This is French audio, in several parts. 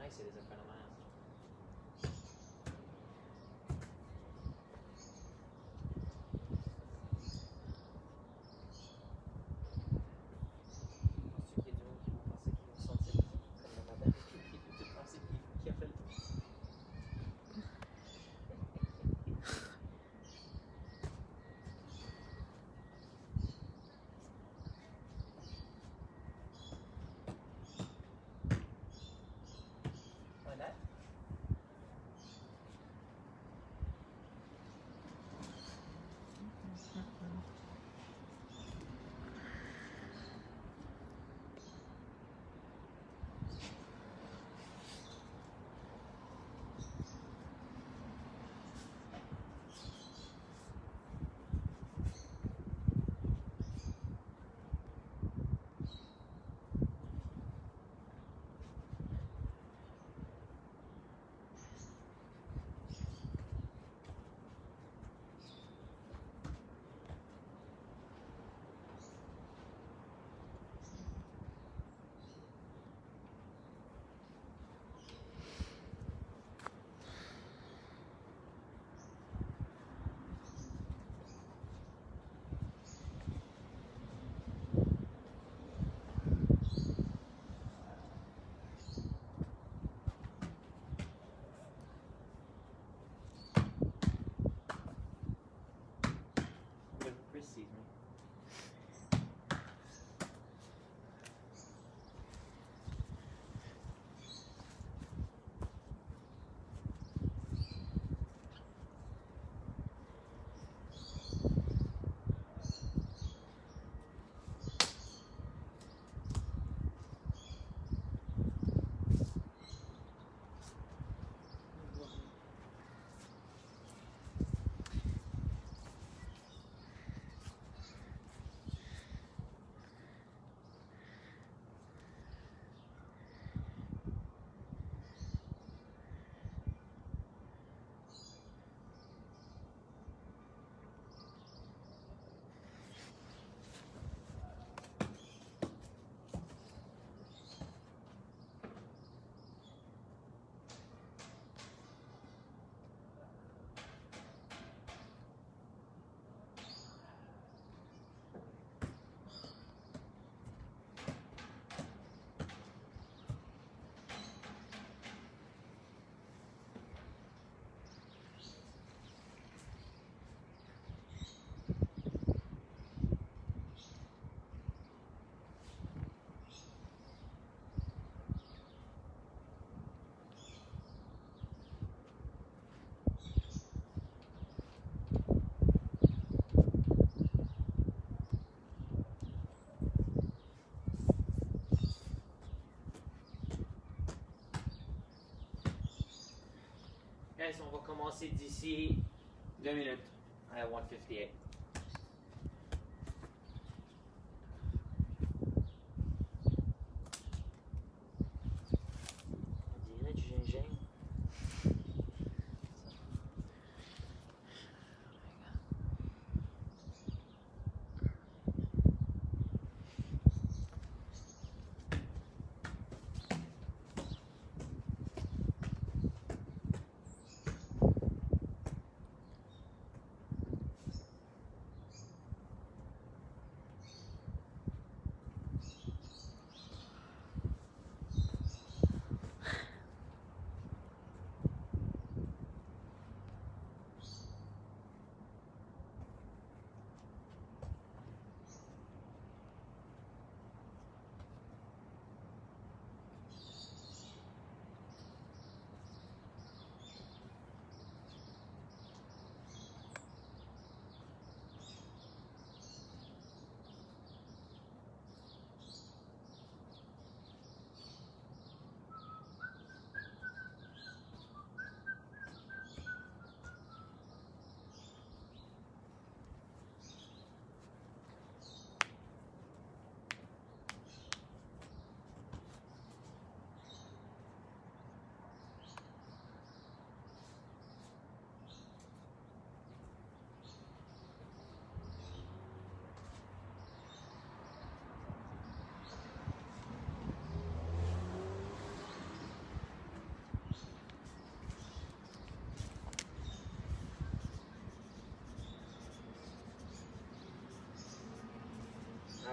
nice it is in front of my house. Ceux qui vont penser qu'ils vont sentir comme la madame qui te penser qui a fait le tour. Voilà. But Chris sees me. Guys, on va commencer d'ici 2 minutes. I have 158. On dirait du gingembre.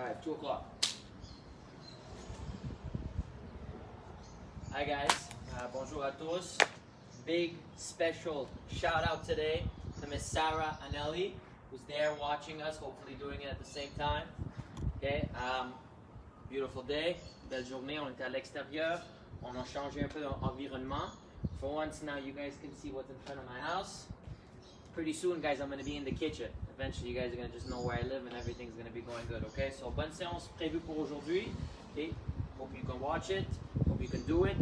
Alright, 2 o'clock. Hi guys, bonjour à tous. Big special shout out today to Miss Sarah Anelli, who's there watching us, hopefully doing it at the same time. Okay, beautiful day, belle journée, on était à l'extérieur, on a changé un peu d'environnement. For once now you guys can see what's in front of my house. Pretty soon guys I'm going to be in the kitchen. Eventually you guys are going to just know where I live and everything's going to be going good, okay? So bonne séance prévue pour aujourd'hui. Okay, hope you can watch it, hope you can do it.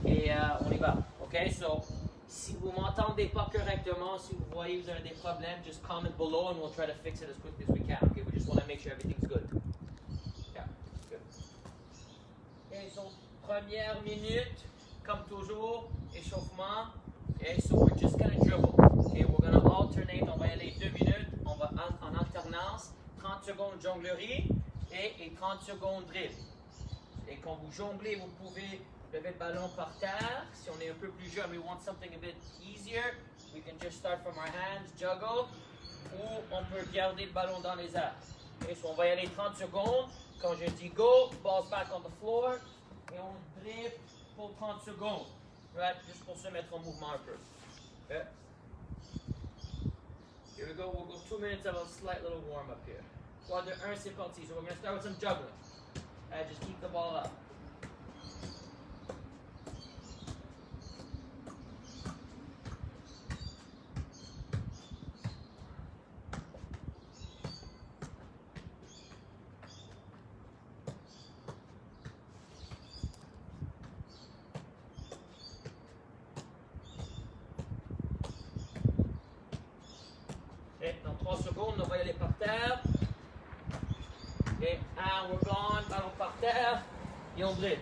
Et on y va, okay? So si vous m'entendez pas correctement, si vous voyez vous avez des problèmes, just comment below and we'll try to fix it as quickly as we can. Okay, we just want to make sure everything's good. Yeah, good. Okay, so première minute, comme toujours, échauffement. Okay, so we're just gonna dribble. Okay, we're gonna alternate. On va y aller 2 minutes. On va en alternance. 30 secondes jonglerie et 30 secondes dribble. Et quand vous jonglez, vous pouvez lever le ballon par terre. Si on est un peu plus jeune, we want something a bit easier. We can just start from our hands, juggle. Ou on peut garder le ballon dans les airs. Okay, so on va y aller 30 secondes. Quand je dis go, ball's back on the floor. Et on dribble pour 30 secondes. Right, juste pour se mettre en mouvement un peu. Okay. Here we go, we'll go 2 minutes of a slight little warm up here. Quadre 1, c'est parti. So we're going to start with some juggling. Just keep the ball up. Et dans 3 secondes, on va y aller par terre. Et we're gone, ballon par terre. Et on dribble.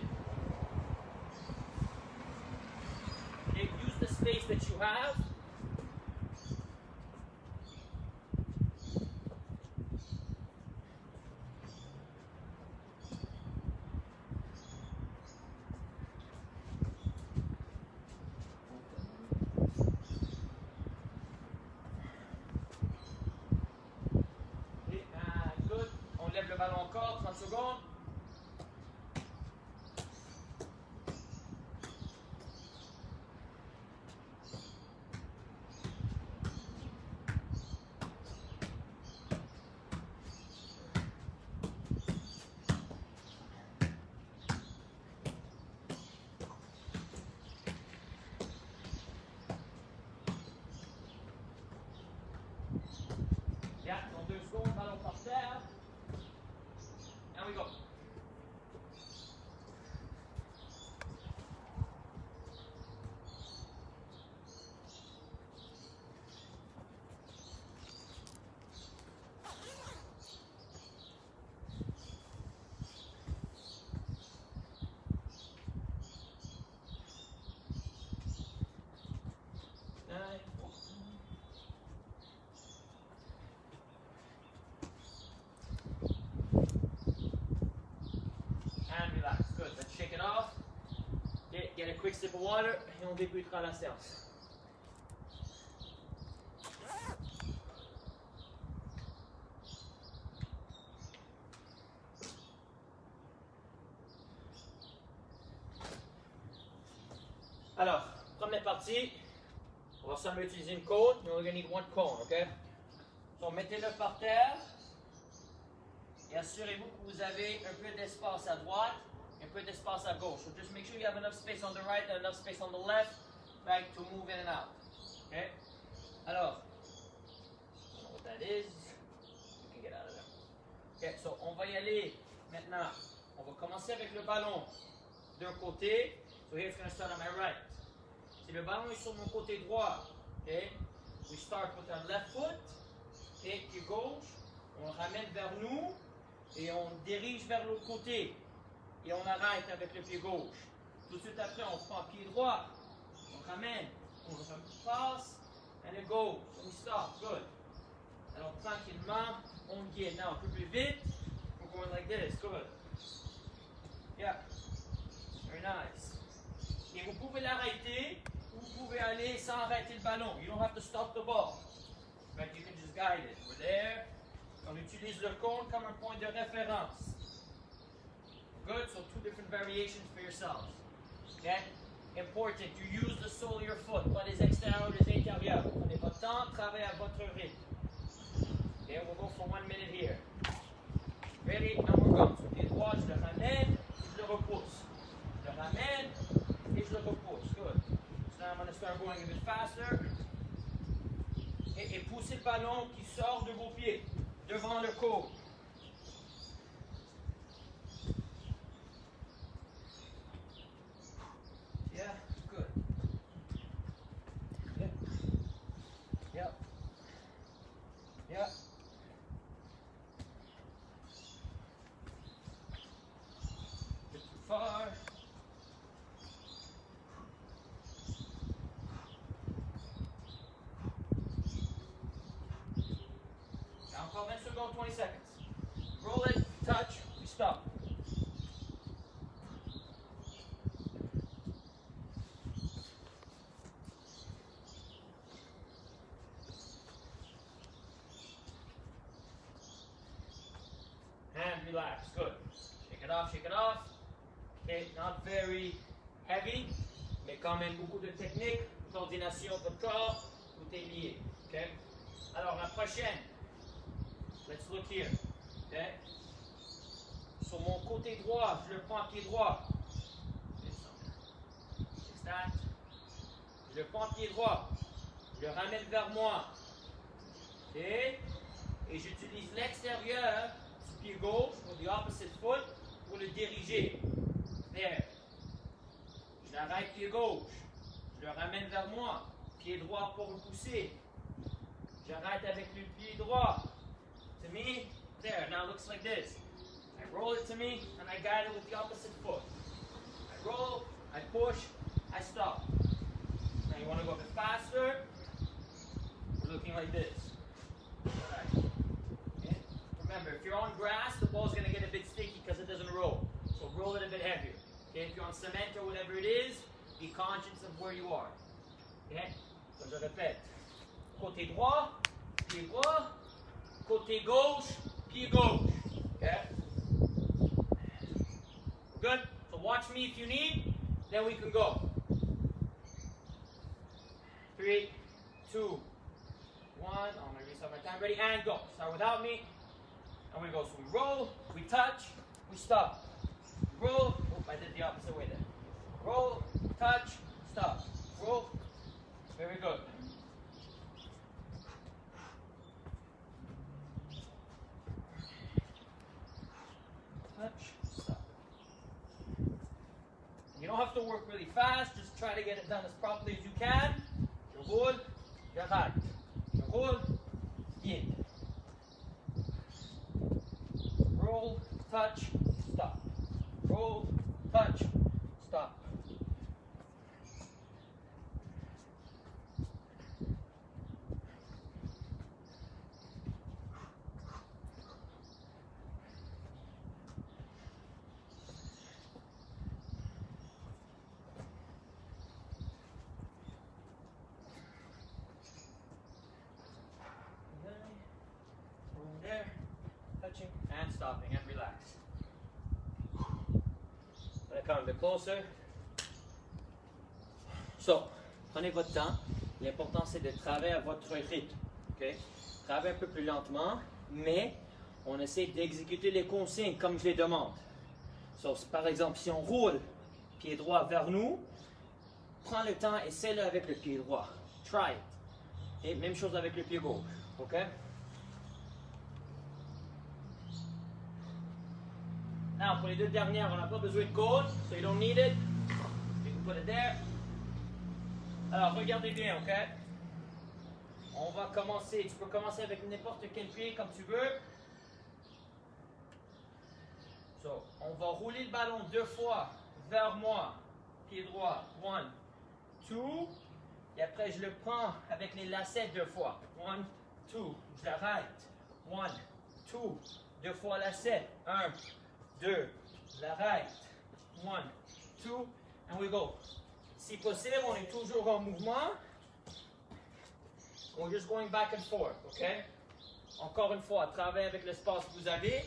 Okay, use the space that you have. Le ballon encore, 30 secondes. Yeah, dans 2 secondes, ballon par terre. And we go. And relax. Good. Let's shake it off. Okay, get a quick sip of water et on débutera la séance. Alors, première partie, on va seulement utiliser une cône. You're only going to need 1 cone, okay? So, mettez-le par terre. Et assurez-vous que vous avez un peu d'espace à droite, un peu d'espace à gauche. So just make sure you have enough space on the right and enough space on the left, right, to move in and out. Okay? Alors, I don't know what that is. You can get out of there. Okay, so on va y aller maintenant. On va commencer avec le ballon d'un côté. So here it's going to start on my right. Si le ballon est sur mon côté droit, okay, we start with our left foot. Okay, pied gauche. On le ramène vers nous. Et on dirige vers l'autre côté. Et on arrête avec le pied gauche. Tout de suite après, on prend pied droit. On ramène. On passe. And it goes. So we stop. Good. Alors tranquillement, on guide. Now, un peu plus vite. We're going like this. Good. Yeah. Very nice. Et vous pouvez l'arrêter. Ou vous pouvez aller sans arrêter le ballon. You don't have to stop the ball. But you can just guide it. We're there. On utilise le cône comme un point de référence. Good? So two different variations for yourselves. Okay? Important, you use the sole of your foot, pas les extérieurs, les intérieurs. Prenez votre temps, travaillez à votre rythme. Okay, we'll go for 1 minute here. Ready? Now we're going. So pied droit, je le ramène, et je le repousse. Je le ramène, et je le repousse. Good. So now I'm going to start going a bit faster. Et poussez le ballon qui sort de vos pieds, devant le côte. Yeah, good. Yep. Yep. Yep. Bit too far. Now encore 20 secondes, 20 seconds. Roll it, touch, we stop. And relax, good. Shake it off, shake it off. Okay, not very heavy, mais quand même beaucoup de technique, coordination de corps, tout est lié. Okay? Alors la prochaine, let's look here. Okay? Sur mon côté droit, je le prends pied droit. Fix that. Je le prends pied droit. Je le ramène vers moi. Okay? Et j'utilise l'extérieur du pied gauche, ou the opposite foot, pour le diriger. There. Je l'arrête pied gauche. Je le ramène vers moi. Pied droit pour repousser. J'arrête avec le pied droit. To me, there. Now it looks like this. I roll it to me, and I guide it with the opposite foot. I roll, I push, I stop. Now you want to go a bit faster. We're looking like this. Alright. Okay. Remember, if you're on grass, the ball's going to get a bit sticky because it doesn't roll. So roll it a bit heavier. Okay. If you're on cement or whatever it is, be conscious of where you are. Okay. So je répète. Côté droit, pied droit. Côté gauche, pied gauche. Okay. Good? So watch me if you need, then we can go. 3, 2, 1. I'm going to reset my time. Ready? And go. Start without me. And we go. So we roll, we touch, we stop. Roll. Oh, I did the opposite way there. Roll, touch, stop. Roll. Very good. Touch, stop. You don't have to work really fast, just try to get it done as properly as you can. Je roule, j'arrête. Je roule, vide. Roll, touch, stop. Roll, touch, stop. There, touching and stopping and relax. Gonna come a bit closer. So, prenez votre temps. L'important c'est de travailler à votre rythme. Okay? Travaillez un peu plus lentement, mais on essaie d'exécuter les consignes comme je les demande. So, par exemple, si on roule pied droit vers nous, prends le temps, essaie-le avec le pied droit. Try it. Et même chose avec le pied gauche. Okay? Now, pour les deux dernières, on n'a pas besoin de côte, so you don't need it. You can put it there. Alors, regardez bien, ok? On va commencer. Tu peux commencer avec n'importe quel pied comme tu veux. So, on va rouler le ballon 2 fois vers moi. Pied droit. 1, 2. Et après, je le prends avec les lacets 2 fois. 1, 2. Je l'arrête. 1, 2. 2 fois lacet. 1, 2, l'arrête. 1, 2, and we go. Si possible, on est toujours en mouvement. We're just going back and forth, okay? Encore une fois, travaillez avec l'espace que vous avez.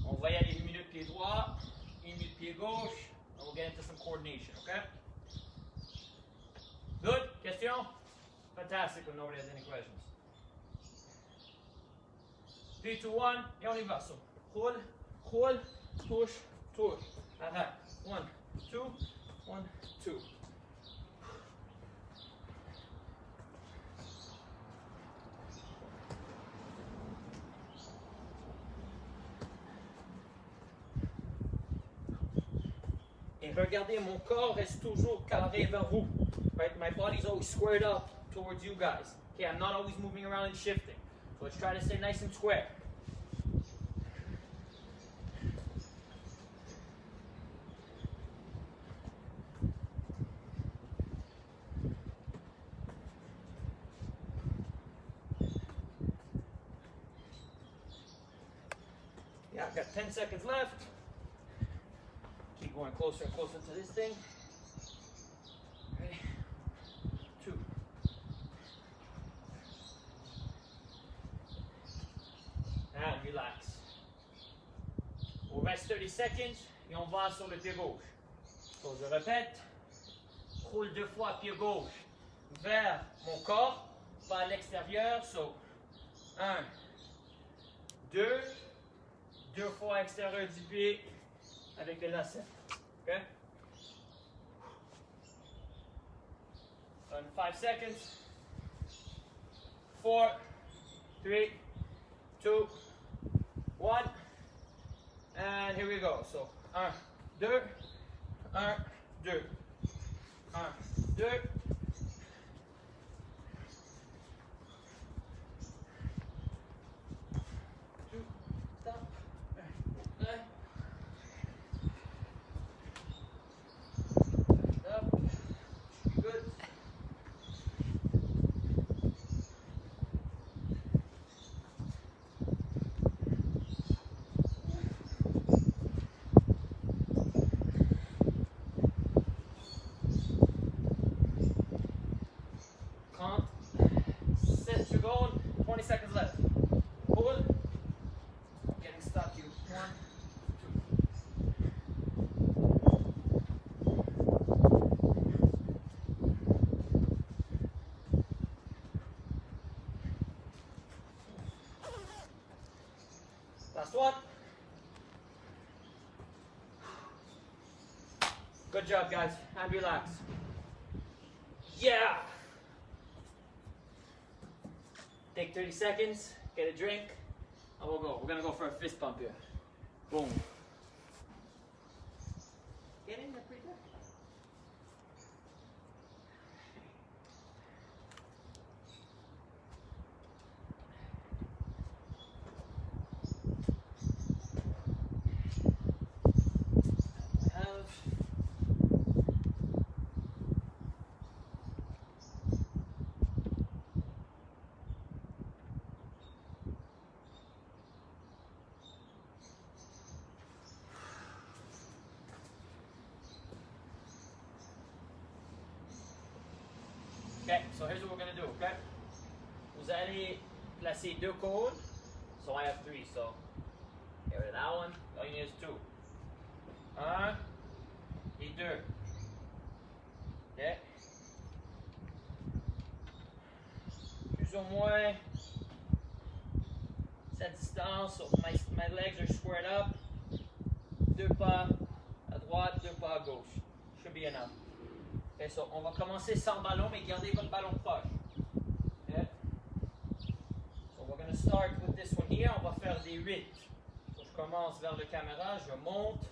On va y aller 1 minute pied droit, 1 pied gauche, and we'll get into some coordination, okay? Good? Question? Fantastic when nobody has any questions. 3, 2, 1, et on y va. So, roule, roule, touche, touche. Arrête. 1, 2, 1, 2. Et regardez, mon corps reste toujours carré vers vous. Right? My body's always squared up towards you guys. Okay, I'm not always moving around and shifting. So let's try to stay nice and square. Yeah, I've got 10 seconds left. Keep going closer and closer to this thing. Ready? 2. And relax. On reste 30 seconds et on va sur le pied gauche. So, je répète. Roule 2 fois pied gauche vers mon corps, pas à l'extérieur. So, 1, 2, 2 fois extérieur du pied avec le lacet. Okay? In 5 seconds. 4, 3, 2, 1. And here we go. So, 1, 2, 1, 2, 1, 2. 2, stop. 1, up. Good. Count. 7 seconds. 20 seconds left. Pull. Getting stuck here. 1, 2. Last one. Good job, guys. And relax. Yeah. Take 30 seconds, get a drink, and we'll go. We're gonna go for a fist pump here. Boom. Get in there, pretty good. Okay, so here's what we're gonna do, okay? Vous allez placer 2 cônes. So I have 3, so get rid of that one. All you need is 2. 1 et 2. Okay? Plus ou moins cette distance. So my legs are squared up. 2 pas à droite, 2 pas à gauche. Should be enough. Okay, so on va commencer sans ballon, mais gardez votre ballon proche. Okay? So we're going to start with this one here. On va faire des 8. So je commence vers le caméra, je monte,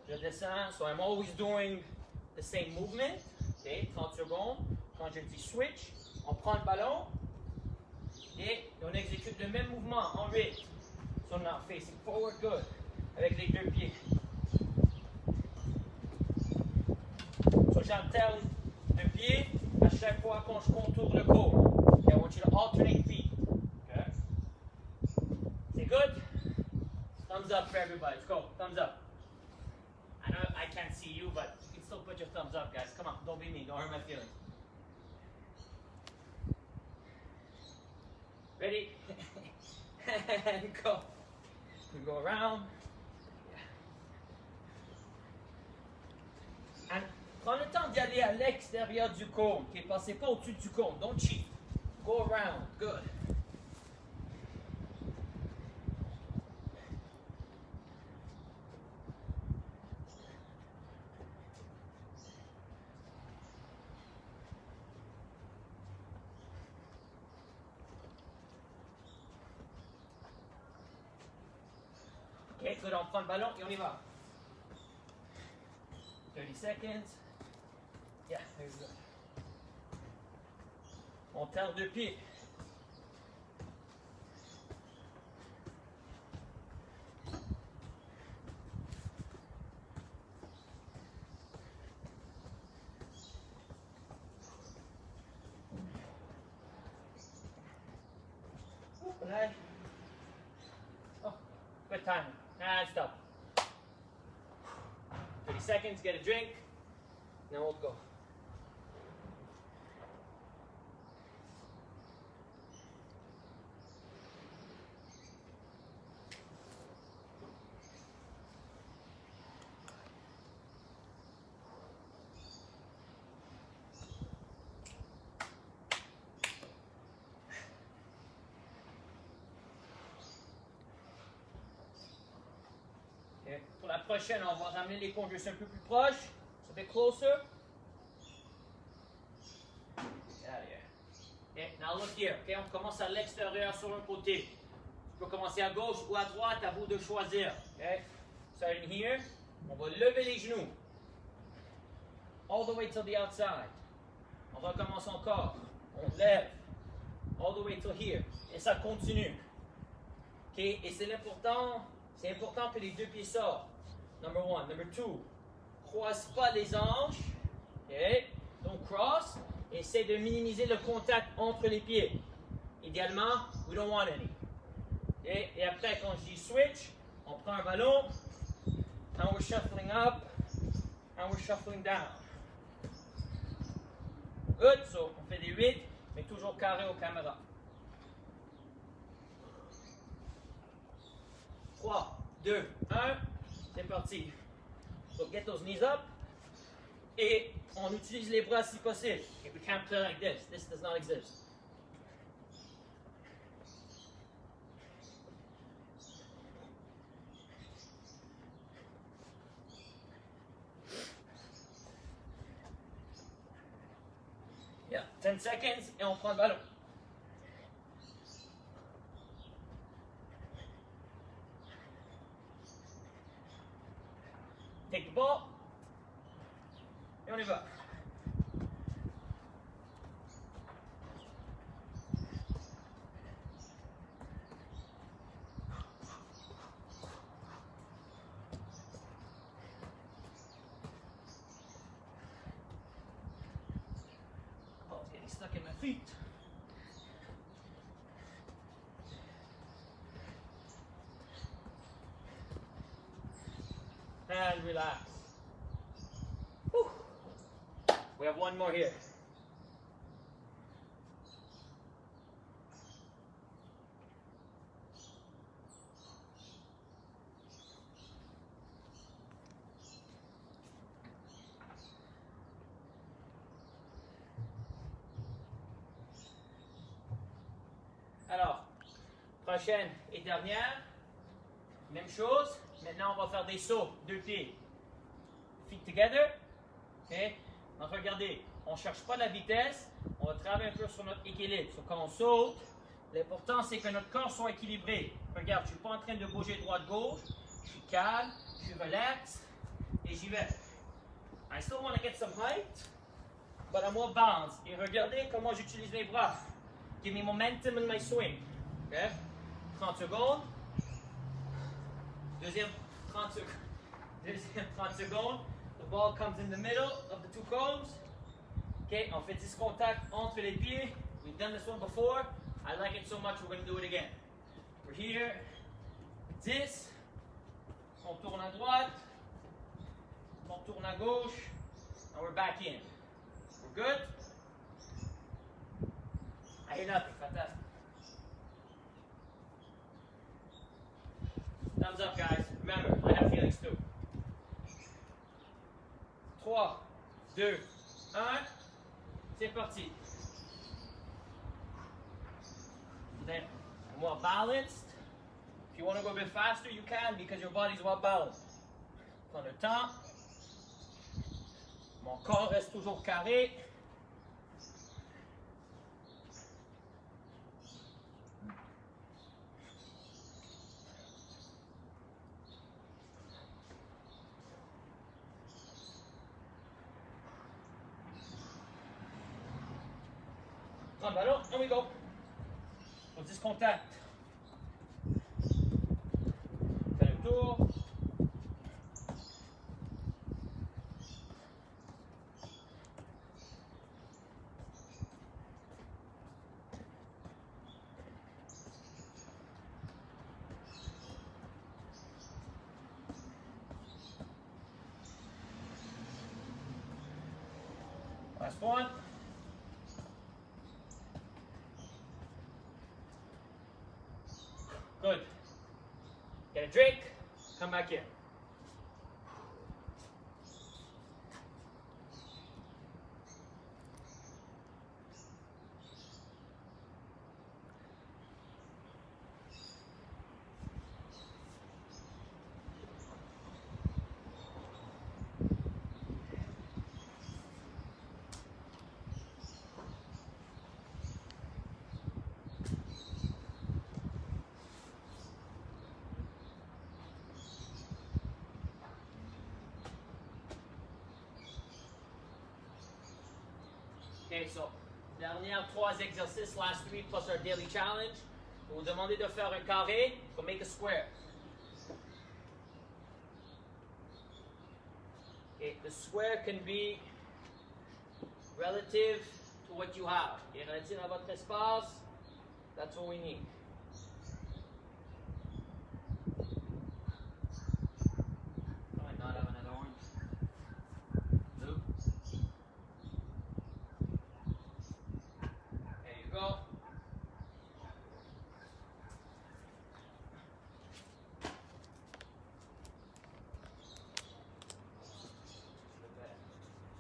je descends. So I'm always doing the same movement. Okay, 30 secondes. Quand je dis switch, on prend le ballon et on exécute le même mouvement en 8. So now facing forward, good. Avec les 2 pieds. So j'alterne le pied à chaque fois quand je contourne le corps. Okay, I want you to alternate feet. Okay? C'est good? Thumbs up for everybody. Let's go. Thumbs up. I know I can't see you, but you can still put your thumbs up, guys. Come on, don't be mean. Don't hurt my feelings. Ready? And go. We go around. Prends le temps d'y aller à l'extérieur du cône. Okay? Passez pas au-dessus du cône. Don't cheat. Go around. Good. Ok, good. On prend le ballon et on y va. 30 seconds. Yeah, very good. On tend deux pieds. Right. Oh, good timing. And stop. 30 seconds, get a drink. Now we'll go. Okay. Pour la prochaine, on va ramener les cônes juste un peu plus proches. A bit closer. Get out of here. Okay, now look here. Okay, on commence à l'extérieur sur un côté. Tu peux commencer à gauche ou à droite, à vous de choisir. Okay, starting here, on va lever les genoux. All the way till the outside. On recommence encore. On lève. All the way till here. Et ça continue. Okay, et c'est important que les deux pieds sortent. Number one. Number two. Croise pas les hanches. Okay. Donc cross. Essaie de minimiser le contact entre les pieds. Idéalement, we don't want any. Okay. Et après, quand je dis switch, on prend un ballon. And we're shuffling up. And we're shuffling down. Good. So, on fait des 8, mais toujours carré aux caméras. 3, 2, 1. C'est parti. So get those knees up. Et on utilise les bras si possible. If we can't play like this, this does not exist. Yeah, 10 seconds et on prend le ballon. Take the ball. Et on y va. Oh, it's getting stuck in my feet. And relax. Whew. We have one more here. Alors, prochaine et dernière, même chose. Maintenant, on va faire des sauts, deux pieds. Feet together. Okay. Donc, regardez, on ne cherche pas la vitesse, on va travailler un peu sur notre équilibre. So, quand on saute, l'important c'est que notre corps soit équilibré. Regarde, je ne suis pas en train de bouger droite-gauche, je suis calme, je suis relax et j'y vais. I still want to get some height, but I'm more balanced. Et regardez comment j'utilise mes bras. Give me momentum in my swing. Okay. 30 secondes. Deuxième 30 secondes. Deuxième 30 secondes. The ball comes in the middle of the two cones. Okay, on fait 10 contacts entre les pieds. We've done this one before. I like it so much, we're going to do it again. We're here. 10. On tourne à droite. On tourne à gauche. And we're back in. We're good? I hear nothing. Fantastic. Thumbs up, guys. Remember, I have feelings too. 3, 2, 1. C'est parti. Then, more balanced. If you want to go a bit faster, you can because your body's well balanced. Prends le temps. Mon corps reste toujours carré. Prends le ballon, here we go. On dit contact. Fais le tour. Last one. Good. Get a drink. Come back here. Okay, so, dernière 3 exercices, last 3 plus our daily challenge. Je vais vous demander de faire un carré, so make a square. Okay, the square can be relative to what you have. Et relatif à votre espace, that's what we need. I might not have another one. Blue. There you go.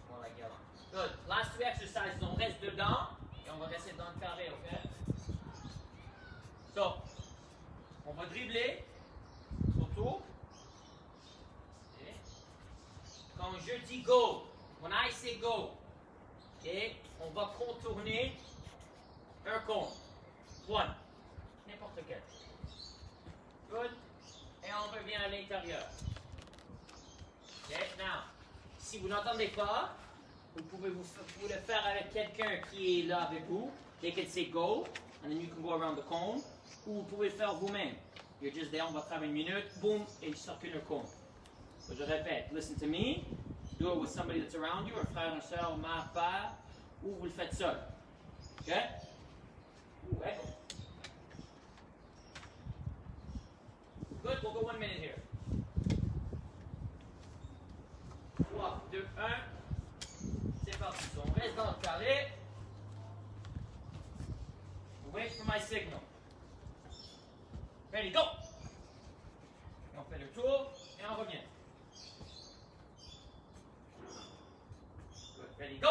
More like yellow. Good. Last 3 exercises, on reste dedans et on va rester dans le carré, ok? So, on va dribbler autour. Okay. Quand je dis go, when I say go, okay, on va contourner un cône. One. N'importe quel. Good. Et on revient à l'intérieur. Okay. Now, si vous n'entendez pas, vous pouvez le faire avec quelqu'un qui est là avec vous. They can say go, and then you can go around the cone. Ou vous pouvez le faire vous-même. You're just there, on va travailler une minute, boum, et il circule le cône. So, je répète, listen to me, do it with somebody that's around you, un frère, une soeur, mère, père, ou vous le faites seul. OK? Ooh, echo. Good, we'll go 1 minute here. 3, 2, 1. C'est parti. So, on reste dans le carré. Wait for my signal. Ready, go! Et on fait le tour et on revient. Good. Ready, go!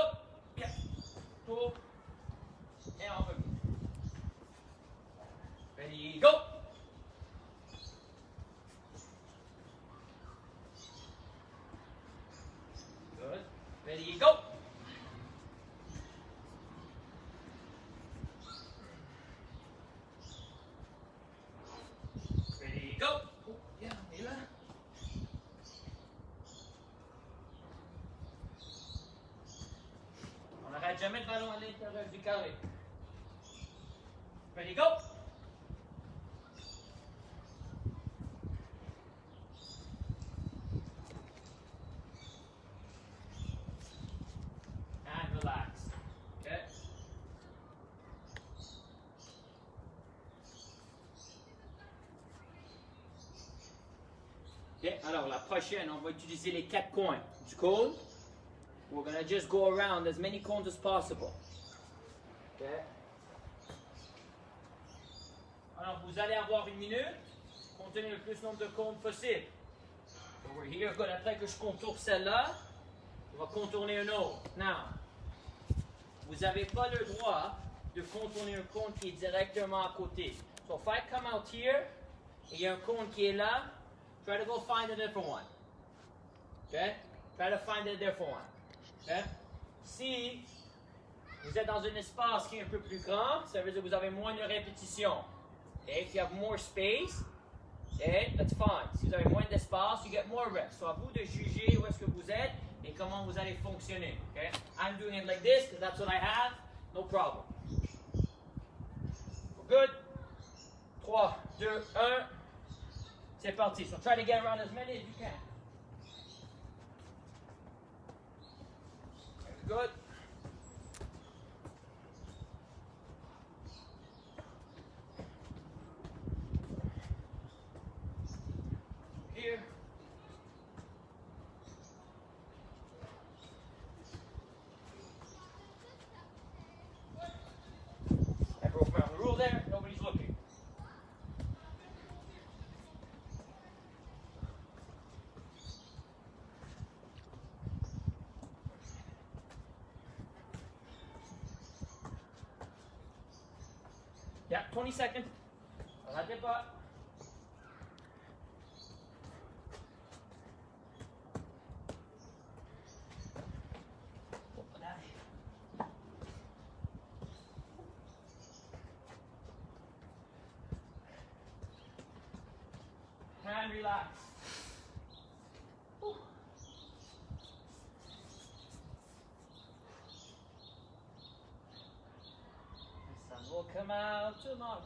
Yeah. Tour et on revient. Ready, go! Good. Ready, go! Ready, go! Oh, yeah, on est là. On n'arrête jamais le ballon à l'intérieur du carré. Ready, go! And relax. Okay? Okay, alors la prochaine, on va utiliser les 4 coins du cône. We're going to just go around as many cones as possible. Okay? Alors vous allez avoir 1 minute, contenir le plus nombre de cônes possible. So we're here, good. Après que je contourne celle-là, On va contourner un autre. Now, vous n'avez pas le droit de contourner un cône qui est directement à côté. So if I come out here, et il y a un cône qui est là, try to go find a different one. Okay? Try to find a different one. Okay? Si vous êtes dans un espace qui est un peu plus grand, ça veut dire que vous avez moins de répétitions. Okay? If you have more space, okay, that's fine. Si vous avez moins d'espace, you get more reps. So à vous de juger où est-ce que vous êtes et comment vous allez fonctionner. Okay? I'm doing it like this because that's what I have. No problem. We're good? 3, 2, 1. C'est parti. So try to get around as many as you can. Very good. Here. I broke my rule there. Nobody's looking. Yeah, 20 seconds. Arrêtez pas. And relax. Whew. The sun will come out tomorrow.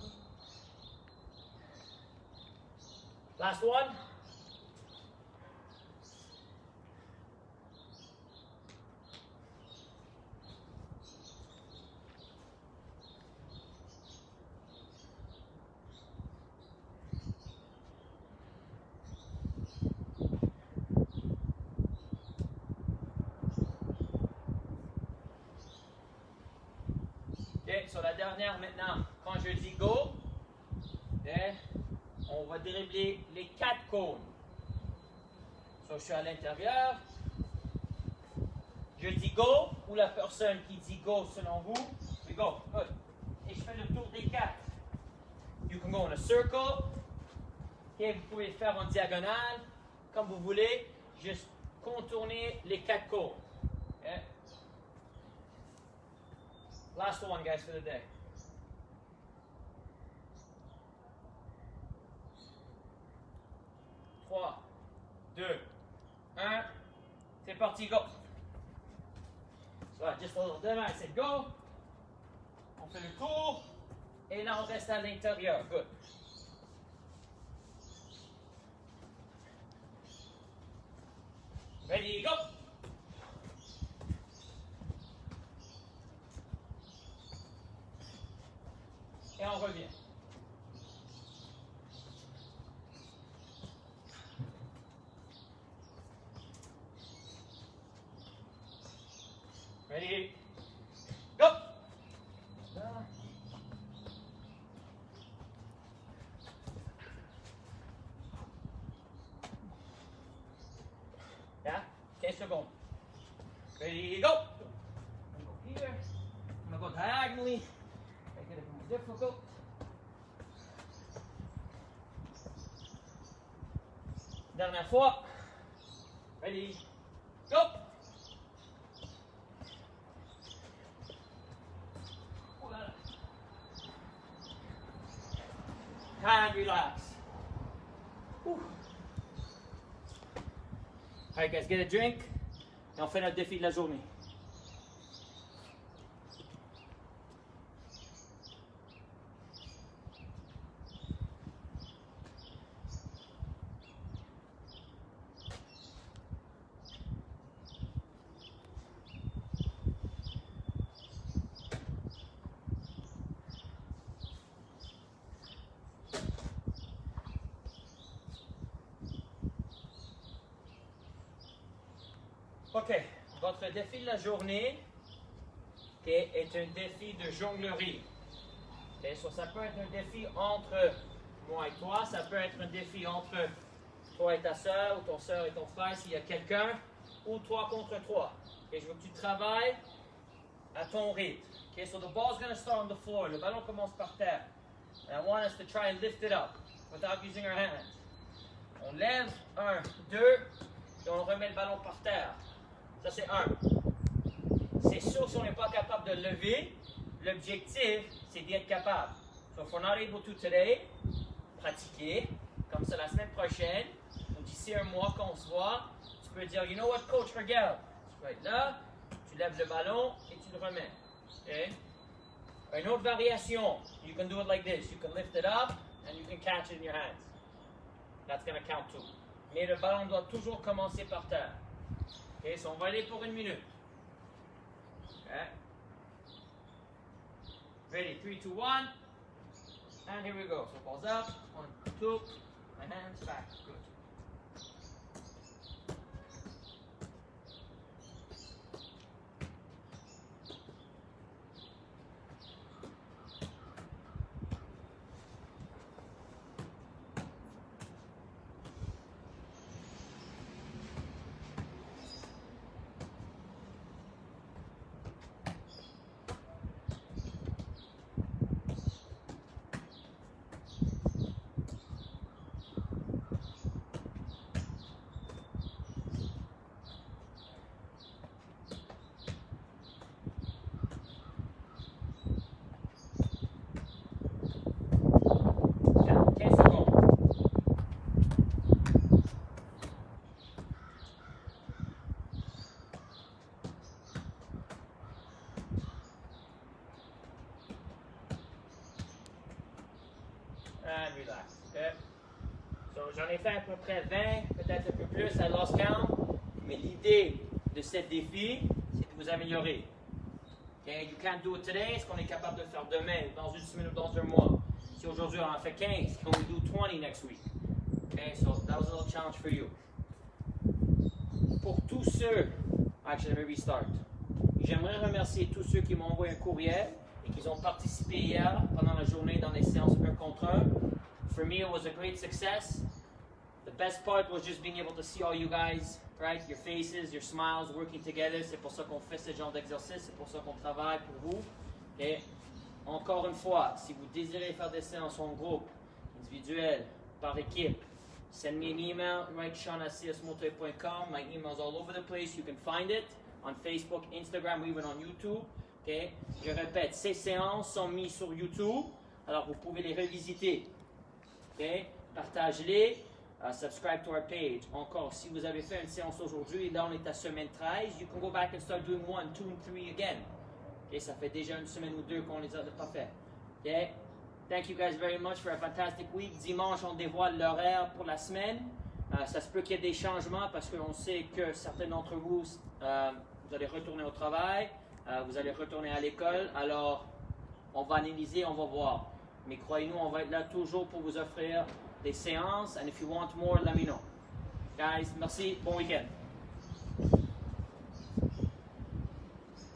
Last one. Okay, sur la dernière maintenant, quand je dis go, okay, on va dribbler les 4 cônes. So, je suis à l'intérieur, je dis go, ou la personne qui dit go selon vous, we go, good. Et je fais le tour des 4. You can go in a circle, okay, vous pouvez le faire en diagonale, comme vous voulez, juste contourner les 4 cônes. Okay. Last one, guys, for the day. Trois, 2, 1. C'est parti, go. So, just a little demo, I said go. On fait le tour. Et là, on reste à l'intérieur. Good. Ready, go. Et on revient. Ready? Go! Yeah? 15 secondes. Ready, go! I'm gonna go here. I'm gonna go diagonally. Make it a bit more difficult. Dernière fois. Ready, go! And relax. Whew. Alright guys, get a drink. Et on fait notre défi de la journée. OK. Votre défi de la journée est un défi de jonglerie. Okay? So, ça peut être un défi entre moi et toi. Ça peut être un défi entre toi et ta soeur ou ton soeur et ton frère s'il y a quelqu'un. ou 3 contre 3. Okay, je veux que tu travailles à ton rythme. Okay, so the ball's going to start on the floor. Le ballon commence par terre. And I want us to try and lift it up without using our hands. On lève, 1, 2, et on remet le ballon par terre. Ça, c'est 1. C'est sûr, si on n'est pas capable de lever, l'objectif, c'est d'être capable. So if we're not able to today, pratiquer, comme ça la semaine prochaine, ou d'ici un mois qu'on se voit, tu peux dire, you know what, coach, regarde. Tu peux être là, tu lèves le ballon et tu le remets. Okay? Une autre variation, you can do it like this. You can lift it up and you can catch it in your hands. That's going to count too. Mais le ballon doit toujours commencer par terre. Okay, so on va aller pour 1 minute. Okay. Ready, 3, 2, 1. And here we go. So balls up, 1, 2, and hands back. Good. And relax. Okay? So, j'en ai fait à peu près 20, peut-être un peu plus, I lost count. Mais l'idée de ce défi, c'est de vous améliorer. Okay? You can't do it today, ce qu'on est capable de faire demain, dans 1 semaine ou dans 1 mois. Si aujourd'hui on en fait 15, can we do 20 next week? Okay, so that was a little challenge for you. Pour tous ceux, actually, let me restart. J'aimerais remercier tous ceux qui m'ont envoyé un courriel et qui ont participé hier pendant la journée dans les séances 1 contre 1. For me, it was a great success. The best part was just being able to see all you guys, right? Your faces, your smiles, working together. C'est pour ça qu'on fait ce genre d'exercice, c'est pour ça qu'on travaille pour vous. Et encore une fois, si vous désirez faire des séances en groupe, individuelles, par équipe, send me an email, right? sean@csmotoy.com. My email's all over the place. You can find it on Facebook, Instagram, or even on YouTube. Okay? Je répète, ces séances sont mises sur YouTube, alors vous pouvez les revisiter. Okay? Partagez-les, subscribe to our page. Encore, si vous avez fait une séance aujourd'hui, là on est à semaine 13, you can go back and start doing 1, 2, and 3 again. Okay? Ça fait déjà 1 semaine ou 2 qu'on les a pas fait. Okay? Thank you guys very much for a fantastic week. Dimanche, on dévoile l'horaire pour la semaine. Ça se peut qu'il y ait des changements parce qu'on sait que certains d'entre vous, vous allez retourner au travail. Vous allez retourner à l'école, alors on va analyser, on va voir. Mais croyez-nous, on va être là toujours pour vous offrir des séances. And if you want more, let me know. Guys, merci, bon week-end.